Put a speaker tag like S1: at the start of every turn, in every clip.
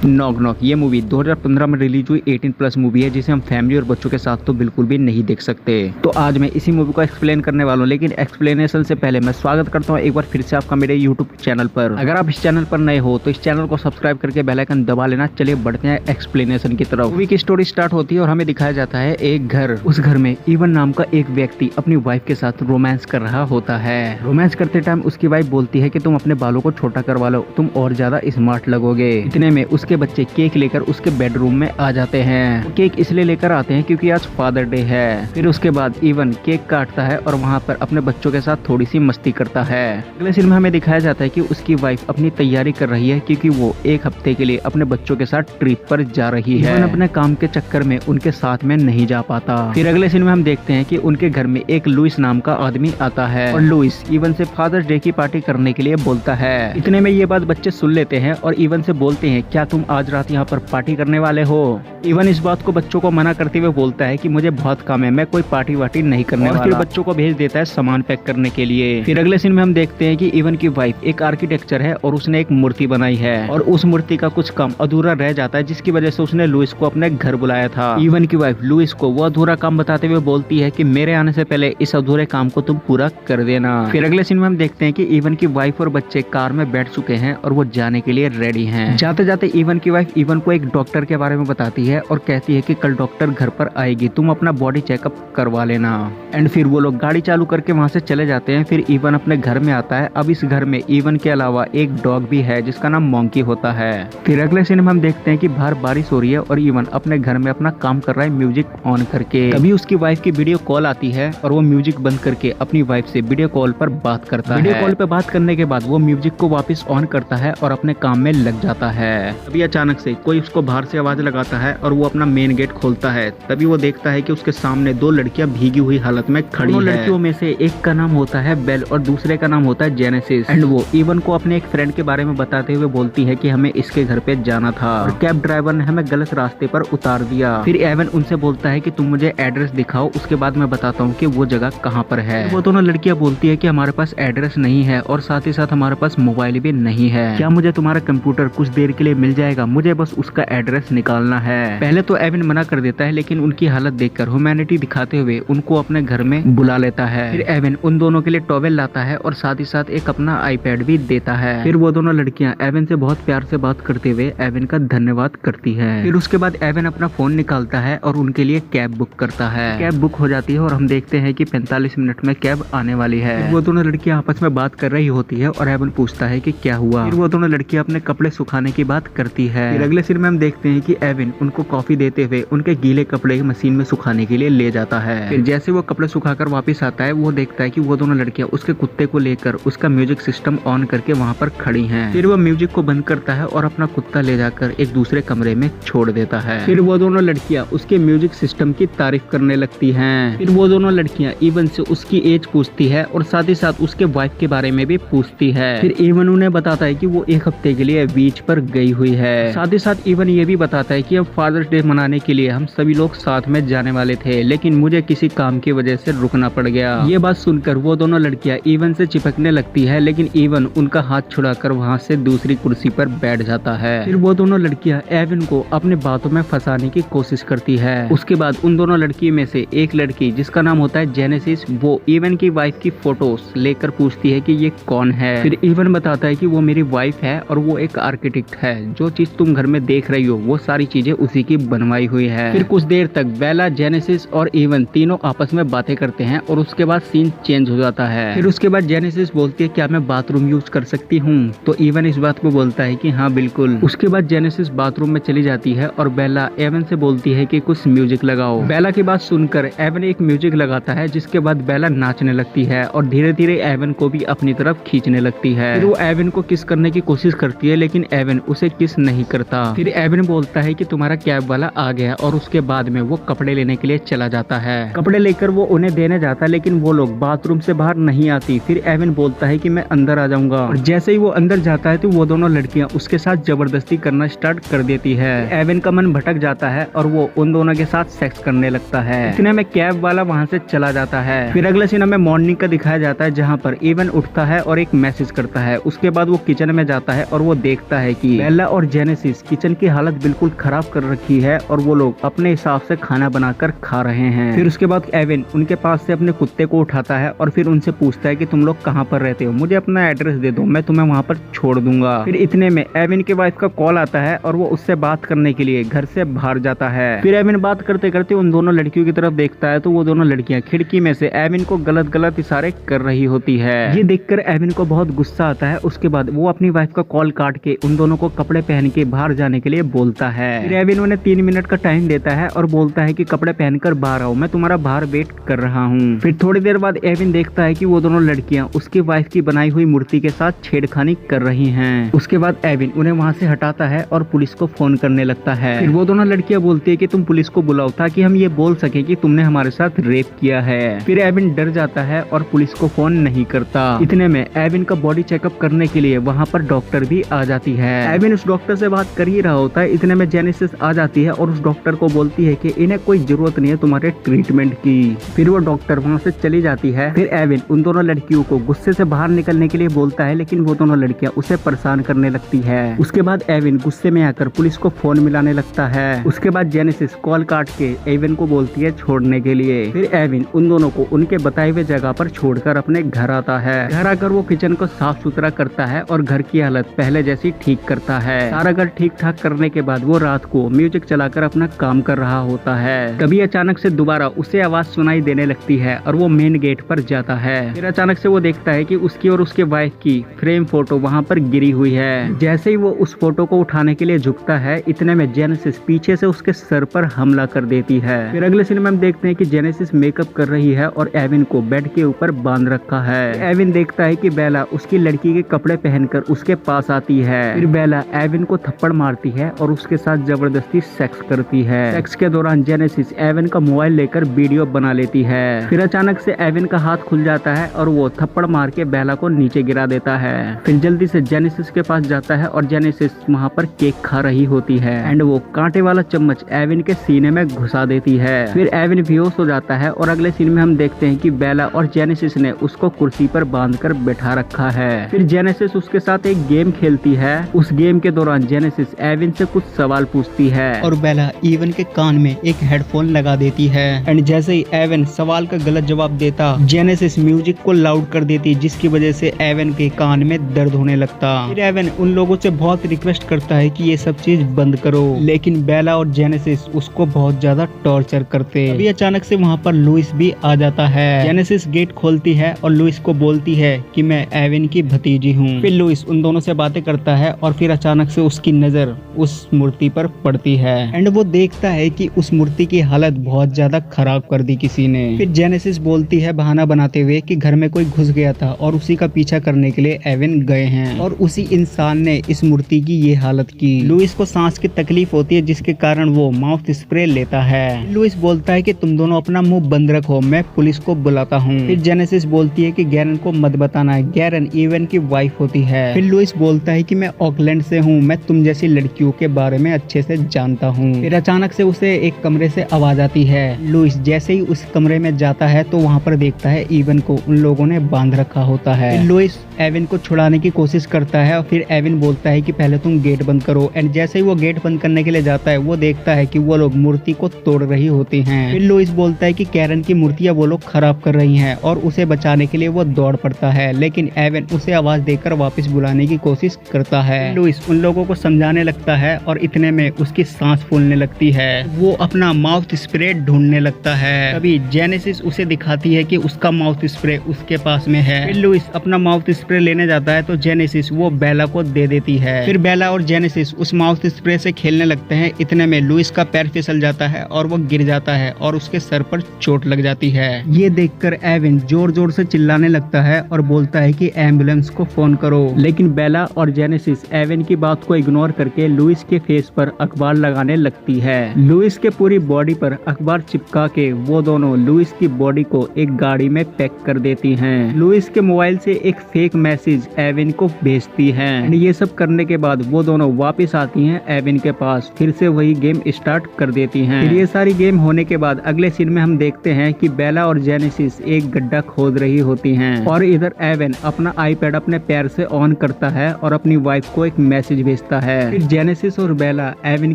S1: Knock knock ये movie 2015 में release हुई 18+ मूवी है, जिसे हम फैमिली और बच्चों के साथ तो बिल्कुल भी नहीं देख सकते। तो आज मैं इसी मूवी को एक्सप्लेन करने वाला हूँ, लेकिन एक्सप्लेनेशन से पहले मैं स्वागत करता हूँ एक बार फिर से आपका मेरे यूट्यूब चैनल पर। अगर आप इस चैनल पर नए हो तो इस चैनल को सब्सक्राइब करके बेल आइकन दबा लेना। चलिए बढ़ते हैं एक्सप्लेनेशन की तरफ। मूवी की स्टोरी स्टार्ट होती है और हमें दिखाया जाता है एक घर। उस घर में इवन नाम का एक व्यक्ति अपनी वाइफ के साथ रोमांस कर रहा होता है। रोमांस करते टाइम उसकी वाइफ बोलती है कि तुम अपने बालों को छोटा करवा लो, तुम और ज्यादा स्मार्ट लगोगे। इतने में उसके बच्चे केक लेकर उसके बेडरूम में आ जाते हैं। केक इसलिए लेकर आते हैं क्योंकि आज फादर डे है। फिर उसके बाद इवन केक काटता है और वहाँ पर अपने बच्चों के साथ थोड़ी सी मस्ती करता है। अगले सीन में हमें दिखाया जाता है कि उसकी वाइफ अपनी तैयारी कर रही है क्योंकि वो एक हफ्ते के लिए अपने बच्चों के साथ ट्रिप पर जा रही है। इवन अपने काम के चक्कर में उनके साथ में नहीं जा पाता। फिर अगले सीन में हम देखते हैं कि उनके घर में एक लुइस नाम का आदमी आता है और लुइस इवन से फादर्स डे की पार्टी करने के लिए बोलता है। इतने में ये बात बच्चे सुन लेते हैं और इवन से बोलते हैं, क्या तुम आज रात यहाँ पर पार्टी करने वाले हो? इवन इस बात को बच्चों को मना करते हुए बोलता है कि मुझे बहुत काम है, मैं कोई पार्टी वार्टी नहीं करने वाला। फिर बच्चों को भेज देता है सामान पैक करने के लिए। फिर अगले सीन में हम देखते हैं कि इवन की वाइफ एक आर्किटेक्चर है और उसने एक मूर्ति बनाई है और उस मूर्ति का कुछ काम अधूरा रह जाता है, जिसकी वजह से उसने लुइस को अपने घर बुलाया था। इवन की वाइफ लुइस को वो अधूरा काम बताते हुए बोलती है कि मेरे आने से पहले इस अधूरे काम को तुम पूरा कर देना। फिर अगले सीन में हम देखते हैं कि इवन की वाइफ और बच्चे कार में बैठ चुके हैं और वो जाने के लिए रेडी हैं। जाते जाते इवन की वाइफ इवन को एक डॉक्टर के बारे में बताती है और कहती है कि कल डॉक्टर घर पर आएगी, तुम अपना बॉडी चेकअप करवा लेना। एंड फिर वो लोग गाड़ी चालू करके वहाँ से चले जाते हैं। फिर इवन अपने घर में आता है। अब इस घर में इवन के अलावा एक डॉग भी है जिसका नाम मॉन्की होता है। फिर अगले सीन में हम देखते हैं कि बाहर बारिश हो रही है और इवन अपने घर में अपना काम कर रहा है म्यूजिक ऑन करके। तभी उसकी वाइफ की वीडियो कॉल आती है और वो म्यूजिक बंद करके अपनी वाइफ से वीडियो कॉल पर बात करता है। वीडियो कॉल पे बात करने के बाद वो म्यूजिक को वापस ऑन करता है और अपने काम में लग जाता है। तभी अचानक से कोई उसको बाहर से आवाज लगाता है और वो अपना मेन गेट खोलता है। तभी वो देखता है कि उसके सामने दो लड़कियां भीगी हुई हालत में खड़ी हैं। लड़कियों में से एक का नाम होता है बेल और दूसरे का नाम होता है जेनेसिस। एंड वो इवन को अपने एक फ्रेंड के बारे में बताते हुए बोलती है कि हमें इसके घर पे जाना था और कैब ड्राइवर ने हमें गलत रास्ते पर उतार दिया। फिर एवन उनसे बोलता है कि तुम मुझे एड्रेस दिखाओ, उसके बाद मैं बताता हूँ कि वो जगह कहाँ पर है। वो दोनों लड़कियां बोलती है कि हमारे पास एड्रेस नहीं है और साथ ही साथ हमारे पास मोबाइल भी नहीं है। क्या मुझे तुम्हारा कंप्यूटर कुछ देर के लिए मिल जाएगा? मुझे बस उसका एड्रेस निकालना है। पहले तो एवन मना कर देता है, लेकिन उनकी हालत देखकर ह्यूमैनिटी दिखाते हुए उनको अपने घर में बुला लेता है। फिर एवन उन दोनों के लिए टॉवेल लाता है और साथ ही साथ एक अपना आईपैड भी देता है। फिर वो दोनों लड़कियां एवन से बहुत प्यार से बात करते हुए एवन का धन्यवाद करती है। फिर उसके बाद एवन अपना फोन निकालता है और उनके लिए कैब बुक करता है। कैब बुक हो जाती है और हम देखते हैं कि 45 मिनट में कैब आने वाली है। वो दोनों लड़कियां आपस में बात कर रही होती है और एवन पूछता है कि क्या हुआ। फिर वो दोनों लड़कियां अपने कपड़े सुखाने की बात करती है। फिर अगले सीन में हम देखते हैं कि एवन उनको कॉफी देते हुए उनके गीले कपड़े मशीन में सुखाने के लिए ले जाता है। फिर जैसे वो कपड़े सुखाकर वापस आता है, वो देखता है कि वो दोनों लड़कियां उसके कुत्ते को लेकर उसका म्यूजिक सिस्टम ऑन करके वहाँ पर खड़ी हैं। फिर वो म्यूजिक को बंद करता है और अपना कुत्ता ले जाकर एक दूसरे कमरे में छोड़ देता है। फिर वो दोनों लड़कियां उसके म्यूजिक सिस्टम की तारीफ करने लगती हैं। फिर वो दोनों लड़कियां इवन से उसकी एज पूछती है और साथ ही साथ उसके वाइफ के बारे में भी पूछती है। फिर इवन उन्हें बताता है कि वो एक हफ्ते के लिए बीच पर गई हुई है। साथ ही साथ इवन ये भी बताता है कि अब फादर्स डे मनाने के लिए हम सभी लोग साथ में जाने वाले थे, लेकिन मुझे किसी काम की वजह से रुकना पड़ गया। ये बात सुनकर वो दोनों लड़कियां इवन से चिपकने लगती है, लेकिन इवन उनका हाथ छुड़ाकर वहाँ से दूसरी कुर्सी पर बैठ जाता है। फिर वो दोनों लड़कियां एवन को अपने बातों में फंसाने की कोशिश करती है। उसके बाद उन दोनों लड़की में से एक लड़की जिसका नाम होता है जेनेसिस, वो इवन की वाइफ की फोटोज लेकर पूछती है कि ये कौन है। फिर इवन बताता है कि वो मेरी वाइफ है और वो एक आर्किटेक्ट है, जो चीज तुम घर में देख रही हो वो सारी चीजें उसी की बनवाई हुई है। फिर कुछ देर तक बेला, जेनेसिस और इवन तीनों आपस में बातें करते हैं और उसके बाद सीन चेंज हो जाता है। फिर उसके बाद जेनेसिस बोलती है, क्या मैं बाथरूम यूज कर सकती हूँ? तो इवन इस बात को बोलता है कि हाँ बिल्कुल। उसके बाद जेनेसिस बाथरूम में चली जाती है और बेला एवन से बोलती है कि कुछ म्यूजिक लगाओ। बेला की बात सुनकर एवन एक म्यूजिक लगाता है, जिसके बाद बेला नाचने लगती है और धीरे धीरे एवन को भी अपनी तरफ खींचने लगती है। फिर वो एवन को किस करने की कोशिश करती है, लेकिन एवन उसे किस नहीं करता। फिर एवन बोलता है कि तुम्हारा कैब वाला आ गया और उसके बाद में वो कपड़े लेने के लिए चला जाता है। कपड़े लेकर वो उन्हें देने जाता है, लेकिन वो लोग बाथरूम से बाहर नहीं आती। फिर एवन बोलता है कि मैं अंदर आ जाऊंगा और जैसे ही वो अंदर जाता है तो वो दोनों लड़कियां उसके साथ जबरदस्ती करना स्टार्ट कर देती है। एवन का मन भटक जाता है और वो उन दोनों के साथ सेक्स करने लगता है। इतने में कैब वाला वहाँ से चला जाता है। फिर अगले सीन में मॉर्निंग का दिखाया जाता है, जहाँ पर इवन उठता है और एक मैसेज करता है। उसके बाद वो किचन में जाता है और वो देखता है कि बेला और जेनेसिस किचन की हालत बिल्कुल खराब कर रखी है और वो लोग अपने हिसाब से खाना बनाकर खा रहे हैं। फिर उसके बाद एविन उनके पास से अपने कुत्ते को उठाता है और फिर उनसे पूछता है कि तुम लोग कहाँ पर रहते हो, मुझे अपना एड्रेस दे दो, मैं तुम्हें वहाँ पर छोड़ दूंगा। फिर इतने में एविन के वाइफ का कॉल आता है और वो उससे बात करने के लिए घर से बाहर जाता है। फिर एविन बात करते करते उन दोनों लड़कियों की तरफ देखता है तो वो दोनों लड़कियां खिड़की में से एविन को गलत गलत इशारे कर रही होती है। ये देखकर एविन को बहुत गुस्सा आता है। उसके बाद वो अपनी वाइफ का कॉल काट के उन दोनों को कपड़े पहन के बाहर जाने के लिए बोलता है। फिर एविन उन्हें 3 मिनट का टाइम देता है और बोलता है कि कपड़े पहनकर बाहर आओ, मैं तुम्हारा बाहर वेट कर रहा हूँ। फिर थोड़ी देर बाद एविन देखता है कि वो दोनों लड़कियां उसकी वाइफ की बनाई हुई मूर्ति के साथ छेड़खानी कर रही हैं। उसके बाद एविन उन्हें वहाँ से हटाता है और पुलिस को फोन करने लगता है। फिर वो दोनों लड़कियां बोलती है कि तुम पुलिस को बुलाओ ताकि हम ये बोल सके कि तुमने हमारे साथ रेप किया है। फिर एविन डर जाता है और पुलिस को फोन नहीं करता। इतने में एविन का बॉडी चेकअप करने के लिए वहाँ पर डॉक्टर भी आ जाती है। एविन उस डॉक्टर से बात कर ही रहा होता है, इतने में जेनेसिस आ जाती है और उस डॉक्टर को बोलती है कि इन्हें कोई जरूरत नहीं है तुम्हारे ट्रीटमेंट की। फिर वो डॉक्टर वहाँ से चली जाती है। फिर एविन उन दोनों लड़कियों को गुस्से से बाहर निकलने के लिए बोलता है, लेकिन वो दोनों लड़कियां उसे परेशान करने लगती है। उसके बाद एविन गुस्से में आकर पुलिस को फोन मिलाने लगता है। उसके बाद जेनेसिस कॉल काट के एविन को बोलती है छोड़ने के लिए। फिर एविन उन दोनों को उनके बताए हुए जगह पर छोड़कर अपने घर आता है। घर आकर वो किचन को साफ सुथरा करता है और घर की हालत पहले जैसी ठीक करता है। सारा घर ठीक ठाक करने के बाद वो रात को म्यूजिक चलाकर अपना काम कर रहा होता है। तभी अचानक से दोबारा उसे आवाज सुनाई देने लगती है और वो मेन गेट पर जाता है। फिर अचानक से वो देखता है कि उसकी और उसके वाइफ की फ्रेम फोटो वहाँ पर गिरी हुई है। जैसे ही वो उस फोटो को उठाने के लिए झुकता है, इतने में जेनेसिस पीछे से उसके सर पर हमला कर देती है। फिर अगले सीन में हम देखते हैं कि जेनेसिस मेकअप कर रही है और एविन को बेड के ऊपर बांध रखा है। एविन देखता है कि बेला उसकी लड़की के कपड़े पहनकर उसके पास आती है। फिर बेला एविन को थप्पड़ मारती है और उसके साथ जबरदस्ती सेक्स करती है। सेक्स के दौरान जेनेसिस एविन का मोबाइल लेकर वीडियो बना लेती है। फिर अचानक से एविन का हाथ खुल जाता है और वो थप्पड़ मार के बेला को नीचे गिरा देता है। फिर जल्दी से जेनेसिस के पास जाता है और जेनेसिस वहाँ पर केक खा रही होती है एंड वो कांटे वाला चम्मच एविन के सीने में घुसा देती है। फिर एविन बेहोश हो जाता है और अगले सीन में हम देखते हैं कि बेला और जेनेसिस ने उसको कुर्सी पर बांधकर बैठा रखा है। फिर जेनेसिस उसके साथ एक गेम खेलती है। उस गेम के दौरान जेनेसिस एविन से कुछ सवाल पूछती है और बेला एविन के कान में एक हेडफोन लगा देती है एंड जैसे ही एविन सवाल का गलत जवाब देता, जेनेसिस म्यूजिक को लाउड कर देती, जिसकी वजह से एविन के कान में दर्द होने लगता। फिर एविन उन लोगों से बहुत रिक्वेस्ट करता है कि ये सब चीज बंद करो, लेकिन बेला और जेनेसिस उसको बहुत ज्यादा टॉर्चर करते। अभी अचानक से वहाँ पर लुइस भी आ जाता है। जेनेसिस गेट खोलती है और लुइस को बोलती है कि मैं एविन की भतीजी हूँ। फिर लुइस उन दोनों से बातें करता है और फिर अचानक से उसकी नजर उस मूर्ति पर पड़ती है एंड वो देखता है कि उस मूर्ति की हालत बहुत ज्यादा खराब कर दी किसी ने। फिर जेनेसिस बोलती है बहाना बनाते हुए कि घर में कोई घुस गया था और उसी का पीछा करने के लिए एविन गए हैं और उसी इंसान ने इस मूर्ति की ये हालत की। लुइस को सांस की तकलीफ होती है, जिसके कारण वो माउथ स्प्रे लेता है। लुइस बोलता है कि तुम दोनों अपना मुंह बंद रखो, मैं पुलिस को बुलाता हूँ। फिर जेनेसिस बोलती है कि गैरन को मत बताना, गैरन एविन की वाइफ होती है। फिर लुइस बोलता है कि मैं ऑकलैंड से हूँ, मैं तुम जैसी लड़कियों के बारे में अच्छे से जानता हूँ। फिर अचानक से उसे एक कमरे से आवाज आती है। लुइस जैसे ही उस कमरे में जाता है तो वहाँ पर देखता है एविन को उन लोगों ने बांध रखा होता है। फिर लुइस एविन को छुड़ाने की कोशिश करता है और फिर एविन बोलता है कि पहले तुम गेट बंद करो एंड जैसे ही वो गेट बंद करने के लिए जाता है, वो देखता है कि वो लोग मूर्ति को तोड़ रही होती हैं। फिर लुइस बोलता है कि कैरन की मूर्तियां वो लोग खराब कर रही हैं और उसे बचाने के लिए वो दौड़ पड़ता है, लेकिन एविन उसे आवाज देकर वापस बुलाने की कोशिश करता है। लुइस उन लोगों को समझाने लगता है और इतने में उसकी सांस फूलने लगती है। वो अपना माउथ स्प्रे ढूंढने लगता है। तभी जेनेसिस उसे दिखाती है कि उसका माउथ स्प्रे उसके पास में है। फिर लुइस अपना माउथ स्प्रे लेने जाता है तो जेनेसिस वो बेला को दे देती है। फिर बेला और जेनेसिस उस माउथ स्प्रे से खेलने लगते हैं। इतने में लुइस का पैर फिसल जाता है और वो गिर जाता है और उसके सर पर चोट लग जाती है। ये देखकर एविन जोर जोर से चिल्लाने लगता है और बोलता है कि एम्बुलेंस को फोन करो, लेकिन बेला और जेनेसिस एविन की बात को इग्नोर करके लुइस के फेस पर अखबार लगाने लगती है। लुइस के पूरी बॉडी पर अखबार चिपका के वो दोनों लुइस की बॉडी को एक गाड़ी में पैक कर देती हैं। लुइस के मोबाइल से एक फेक मैसेज एविन को भेजती हैं। ये सब करने के बाद वो दोनों वापस आती हैं एविन के पास, फिर से वही गेम स्टार्ट कर देती हैं। फिर ये सारी गेम होने के बाद अगले सीन में हम देखते हैं कि बेला और जेनेसिस एक गड्ढा खोद रही होती हैं और इधर एविन अपना आईपैड अपने पैर से ऑन करता है और अपनी वाइफ को एक मैसेज भेजता भेजता है। फिर जेनेसिस और बेला एविन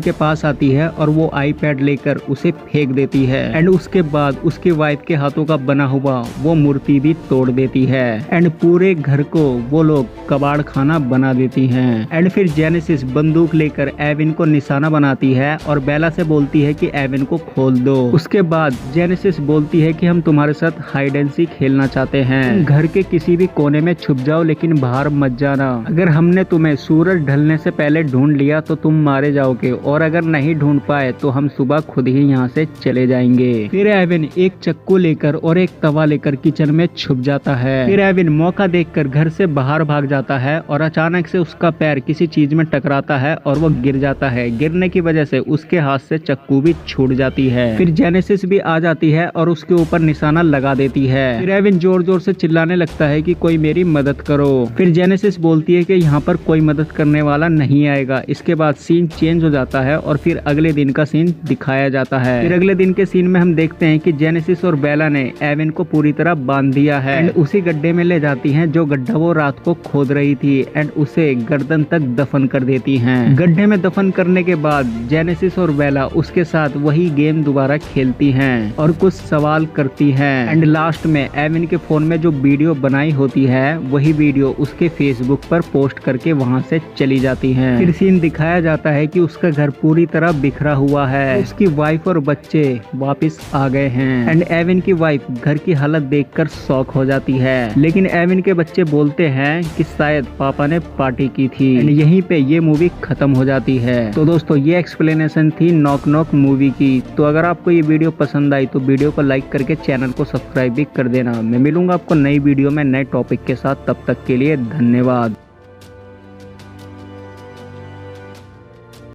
S1: के पास आती है और वो आईपैड लेकर उसे फेंक देती है एंड उसके बाद उसकी वाइफ के हाथों का बना हुआ वो मूर्ति भी तोड़ देती है एंड पूरे घर को वो लोग कबाड़ खाना बना देती हैं। एंड फिर जेनेसिस बंदूक लेकर एविन को निशाना बनाती है और बेला से बोलती है कि एविन को खोल दो। उसके बाद जेनेसिस बोलती है कि हम तुम्हारे साथ हाइड एंड सीक खेलना चाहते हैं, घर के किसी भी कोने में छुप जाओ लेकिन बाहर मत जाना। अगर हमने तुम्हें सूरज ढलने से पहले ढूंढ लिया तो तुम मारे जाओगे और अगर नहीं ढूंढ पाए तो हम सुबह खुद ही यहाँ से चले जाएंगे। फिर एविन एक चक्कू लेकर और एक तवा लेकर किचन में छुप जाता है। फिर एविन मौका देखकर घर से बाहर भाग जाता है और अचानक से उसका पैर किसी चीज में टकराता है और वो गिर जाता है। गिरने की वजह से उसके हाथ से चक्कू भी छूट जाती है। फिर जेनेसिस भी आ जाती है और उसके ऊपर निशाना लगा देती है। फिर एविन जोर जोर से चिल्लाने लगता है कि कोई मेरी मदद करो। फिर जेनेसिस बोलती है कि यहाँ पर कोई मदद करने वाला नहीं आएगा। इसके बाद सीन चेंज हो जाता है और फिर अगले दिन का सीन दिखाया जाता है। फिर अगले दिन के सीन में हम देखते हैं कि जेनेसिस और बेला ने एविन को पूरी तरह बांध दिया है एंड उसी गड्ढे में ले जाती हैं जो गड्ढा वो रात को खोद रही थी एंड उसे गर्दन तक दफन कर देती हैं। गड्ढे में दफन करने के बाद जेनेसिस और बेला उसके साथ वही गेम दोबारा खेलती हैं और कुछ सवाल करती हैं एंड लास्ट में एविन के फोन में जो वीडियो बनाई होती है वही वीडियो उसके फेसबुक पर पोस्ट करके वहां से चली जाती हैं। फिर सीन दिखाया जाता है कि उसका घर पूरी तरह बिखरा हुआ है, उसकी वाइफ और बच्चे वापस आ गए हैं एंड एविन की वाइफ घर की हालत देखकर शॉक हो जाती है। लेकिन एविन के बच्चे बोलते हैं कि शायद पापा ने पार्टी की थी एंड यहीं पे ये मूवी खत्म हो जाती है। तो दोस्तों ये एक्सप्लेनेशन थी नॉक नॉक मूवी की। तो अगर आपको ये वीडियो पसंद आई तो वीडियो को लाइक करके चैनल को सब्सक्राइब भी कर देना। मैं मिलूंगा आपको नई वीडियो में नए टॉपिक के साथ, तब तक के लिए धन्यवाद।